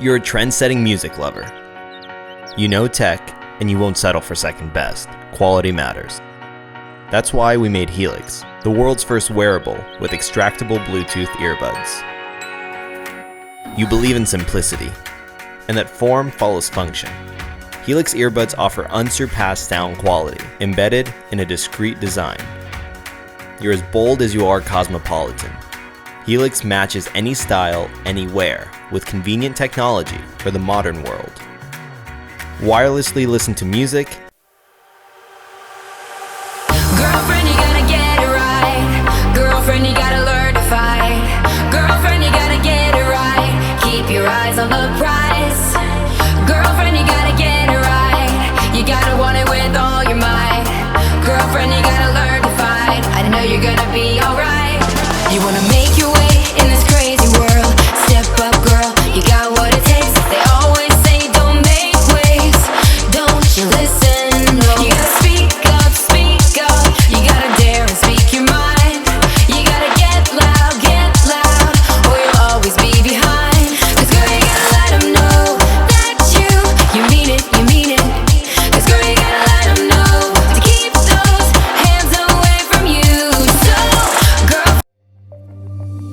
You're a trend-setting music lover. You know tech, and you won't settle for second best. Quality matters. That's why we made HELIX, the world's first wearable with extractable Bluetooth earbuds. You believe in simplicity, and that form follows function. HELIX earbuds offer unsurpassed sound quality, embedded in a discreet design. You're as bold as you are cosmopolitan. HELIX matches any style, anywhere, with convenient technology for the modern world. Wirelessly listen to music. Girlfriend, you gotta get it right. Girlfriend, you gotta learn to fight. Girlfriend, you gotta get it right. Keep your eyes on the prize. Girlfriend, you gotta get it right. You gotta want it with all your might. Girlfriend, you gotta learn to fight. I know you're gonna be alright. You wanna make your way in this crazy world. Step up, girl, you got what it takes. They always say don't make waves. Don't you listen? No. You gotta speak up, speak up. You gotta dare and speak your mind. You gotta get loud, or you'll always be behind. Cause girl, you gotta let them know that you mean it, you mean it. Cause girl, you gotta let them know to keep those hands away from you. So, girl,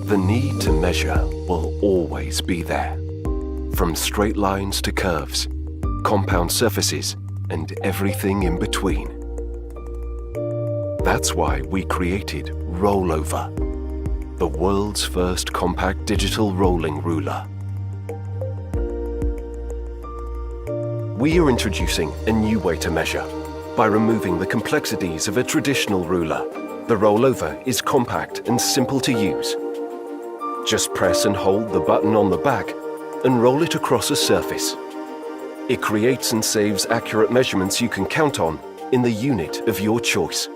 the need to measure will always be there. From straight lines to curves, compound surfaces, and everything in between. That's why we created ROLLOVA, the world's first compact digital rolling ruler. We are introducing a new way to measure by removing the complexities of a traditional ruler. The ROLLOVA is compact and simple to use. Just press and hold the button on the back and roll it across a surface. It creates and saves accurate measurements you can count on in the unit of your choice.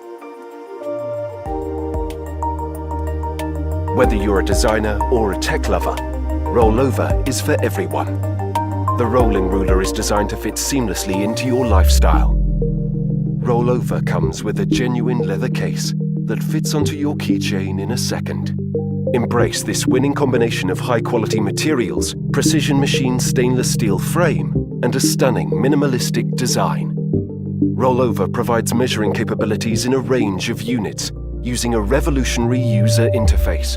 Whether you're a designer or a tech lover, ROLLOVA is for everyone. The rolling ruler is designed to fit seamlessly into your lifestyle. ROLLOVA comes with a genuine leather case that fits onto your keychain in a second. Embrace this winning combination of high-quality materials, precision machined stainless steel frame, and a stunning minimalistic design. ROLLOVA provides measuring capabilities in a range of units using a revolutionary user interface.